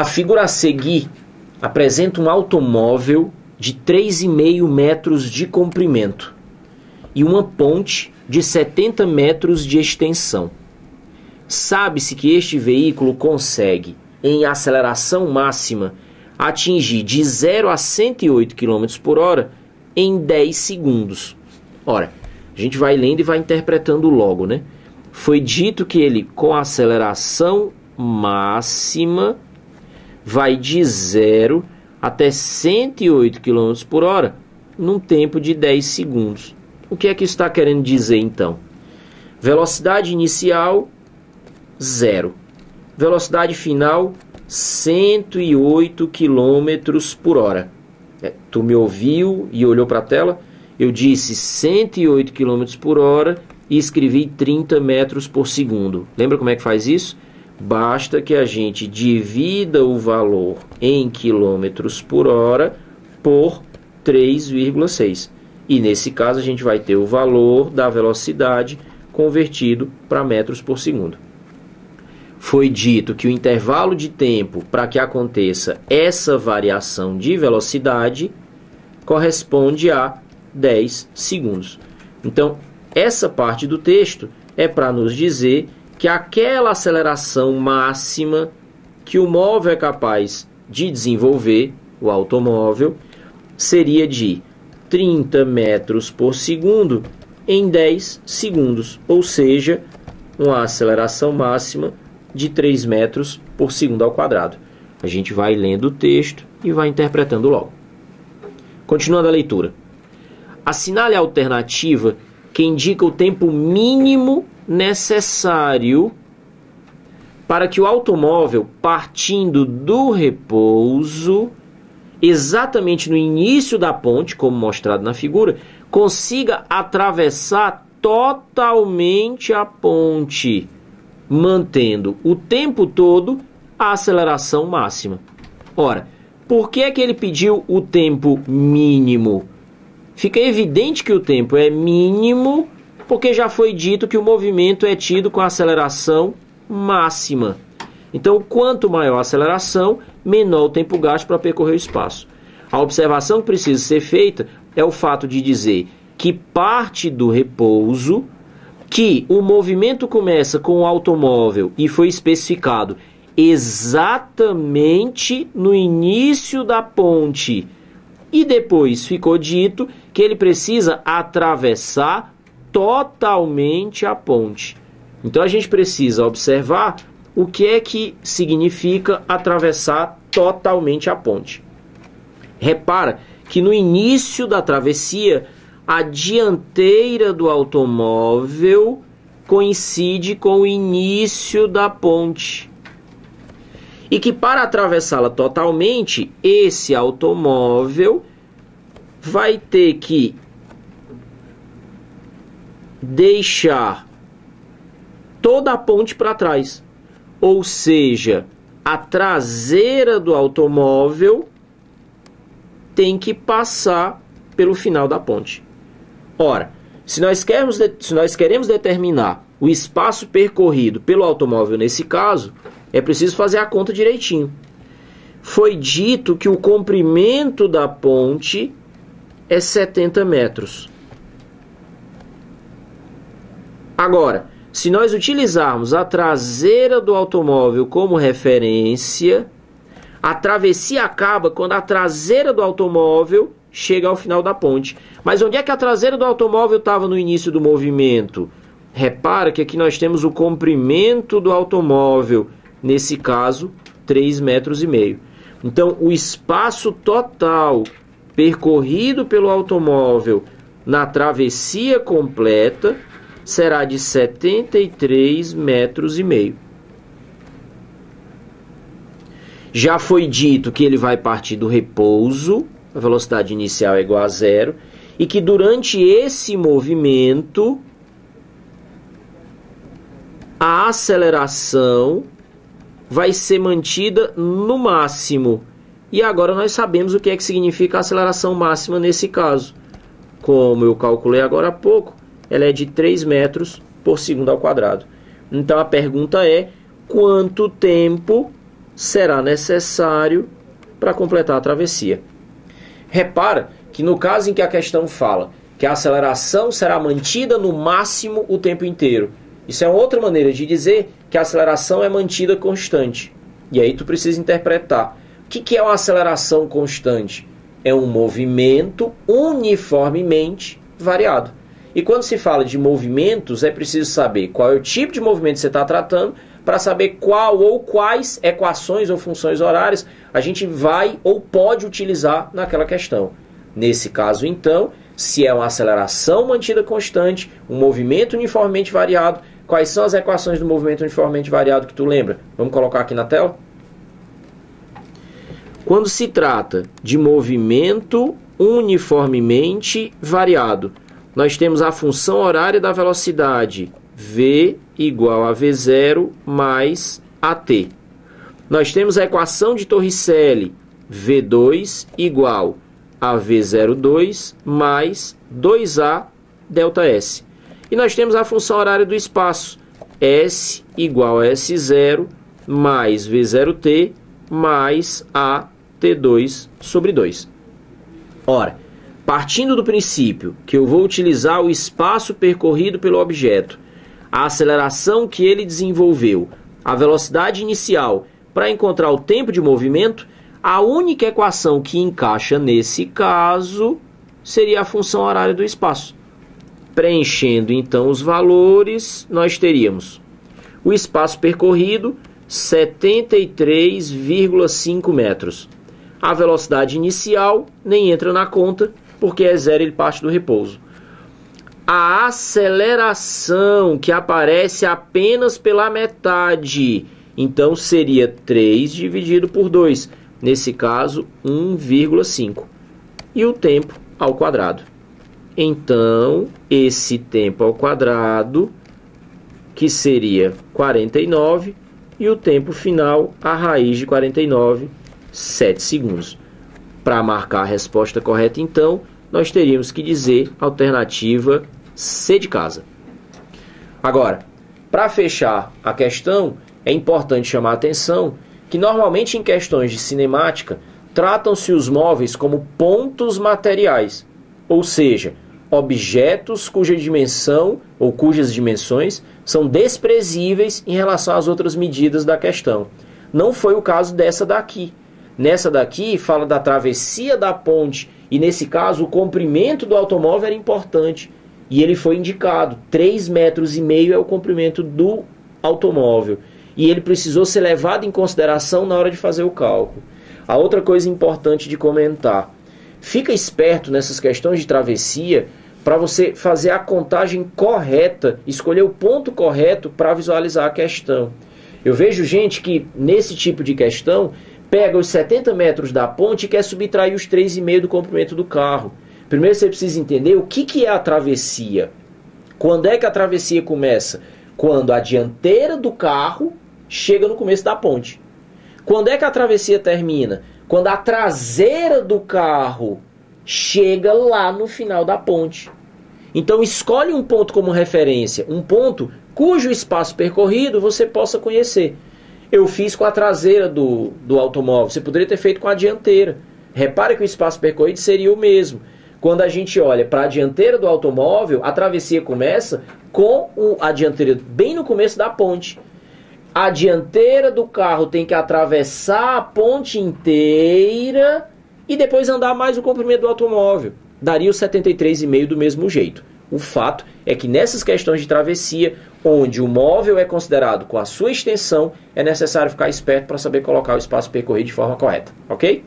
A figura a seguir apresenta um automóvel de 3,5 metros de comprimento e uma ponte de 70 metros de extensão. Sabe-se que este veículo consegue, em aceleração máxima, atingir de 0 a 108 km por hora em 10 segundos. Ora, a gente vai lendo e vai interpretando logo, né? Foi dito que ele, com aceleração máxima, vai de 0 até 108 km por hora num tempo de 10 segundos. O que é que isso está querendo dizer, então? Velocidade inicial, 0. Velocidade final, 108 km por hora. Tu me ouviu e olhou para a tela? Eu disse 108 km por hora e escrevi 30 metros por segundo. Lembra como é que faz isso? Basta que a gente divida o valor em quilômetros por hora por 3,6. E nesse caso a gente vai ter o valor da velocidade convertido para metros por segundo. Foi dito que o intervalo de tempo para que aconteça essa variação de velocidade corresponde a 10 segundos. Então, essa parte do texto é para nos dizer que aquela aceleração máxima que o móvel é capaz de desenvolver, o automóvel, seria de 30 metros por segundo em 10 segundos, ou seja, uma aceleração máxima de 3 metros por segundo ao quadrado. A gente vai lendo o texto e vai interpretando logo. Continuando a leitura. Assinale a alternativa que indica o tempo mínimo necessário para que o automóvel, partindo do repouso, exatamente no início da ponte, como mostrado na figura, consiga atravessar totalmente a ponte, mantendo o tempo todo a aceleração máxima. Ora, por que é que ele pediu o tempo mínimo? Fica evidente que o tempo é mínimo, porque já foi dito que o movimento é tido com aceleração máxima. Então, quanto maior a aceleração, menor o tempo gasto para percorrer o espaço. A observação que precisa ser feita é o fato de dizer que parte do repouso, que o movimento começa com o automóvel e foi especificado exatamente no início da ponte. E depois ficou dito que ele precisa atravessar totalmente a ponte. Então a gente precisa observar o que é que significa atravessar totalmente a ponte. Repara que no início da travessia, a dianteira do automóvel coincide com o início da ponte. E que para atravessá-la totalmente, esse automóvel vai ter que deixar toda a ponte para trás. Ou seja, a traseira do automóvel tem que passar pelo final da ponte. Ora, se nós queremos determinar o espaço percorrido pelo automóvel nesse caso, é preciso fazer a conta direitinho. Foi dito que o comprimento da ponte é 70 metros. Agora, se nós utilizarmos a traseira do automóvel como referência, a travessia acaba quando a traseira do automóvel chega ao final da ponte. Mas onde é que a traseira do automóvel estava no início do movimento? Repara que aqui nós temos o comprimento do automóvel, nesse caso, 3,5 metros. Então, o espaço total percorrido pelo automóvel na travessia completa será de 73,5 metros. Já foi dito que ele vai partir do repouso, a velocidade inicial é igual a 0, e que durante esse movimento a aceleração vai ser mantida no máximo. E agora nós sabemos o que é que significa a aceleração máxima nesse caso. Como eu calculei agora há pouco, ela é de 3 metros por segundo ao quadrado. Então a pergunta é: quanto tempo será necessário para completar a travessia. Repara que no caso em que a questão fala que a aceleração será mantida no máximo o tempo inteiro, isso é outra maneira de dizer que a aceleração é mantida constante. E aí tu precisa interpretar. O que é uma aceleração constante? É um movimento uniformemente variado. E quando se fala de movimentos, é preciso saber qual é o tipo de movimento que você está tratando, para saber qual ou quais equações ou funções horárias a gente vai ou pode utilizar naquela questão. Nesse caso, então, se é uma aceleração mantida constante, um movimento uniformemente variado, quais são as equações do movimento uniformemente variado que tu lembra? Vamos colocar aqui na tela? Quando se trata de movimento uniformemente variado, nós temos a função horária da velocidade v igual a v0 mais at. Nós temos a equação de Torricelli, v2 igual a v02 mais 2a ΔS. E nós temos a função horária do espaço, s igual a s0 mais v0t mais a t2 sobre 2. Ora, partindo do princípio que eu vou utilizar o espaço percorrido pelo objeto, a aceleração que ele desenvolveu, a velocidade inicial, para encontrar o tempo de movimento, a única equação que encaixa nesse caso seria a função horária do espaço. Preenchendo então os valores, nós teríamos o espaço percorrido, 73,5 metros. A velocidade inicial nem entra na conta, porque é zero, ele parte do repouso. A aceleração, que aparece apenas pela metade, então seria 3 dividido por 2, nesse caso 1,5. E o tempo ao quadrado. Então, esse tempo ao quadrado, que seria 49, e o tempo final, a raiz de 49, 7 segundos. Para marcar a resposta correta, então, nós teríamos que dizer alternativa C de casa. Agora, para fechar a questão, é importante chamar a atenção que normalmente em questões de cinemática tratam-se os móveis como pontos materiais, ou seja, objetos cuja dimensão ou cujas dimensões são desprezíveis em relação às outras medidas da questão. Não foi o caso dessa daqui. Nessa daqui fala da travessia da ponte e nesse caso o comprimento do automóvel era importante e ele foi indicado. 3,5 metros é o comprimento do automóvel e ele precisou ser levado em consideração na hora de fazer o cálculo. A outra coisa importante de comentar, fica esperto nessas questões de travessia para você fazer a contagem correta, escolher o ponto correto para visualizar a questão. Eu vejo gente que nesse tipo de questão pega os 70 metros da ponte e quer subtrair os 3,5 do comprimento do carro. Primeiro você precisa entender o que é a travessia. Quando é que a travessia começa? Quando a dianteira do carro chega no começo da ponte. Quando é que a travessia termina? Quando a traseira do carro chega lá no final da ponte. Então escolhe um ponto como referência, um ponto cujo espaço percorrido você possa conhecer. Eu fiz com a traseira do automóvel, você poderia ter feito com a dianteira. Repare que o espaço percorrido seria o mesmo. Quando a gente olha para a dianteira do automóvel, a travessia começa com a dianteira bem no começo da ponte. A dianteira do carro tem que atravessar a ponte inteira e depois andar mais o comprimento do automóvel. Daria o 73,5 do mesmo jeito. O fato é que nessas questões de travessia, onde o móvel é considerado com a sua extensão, é necessário ficar esperto para saber colocar o espaço percorrido de forma correta. Ok?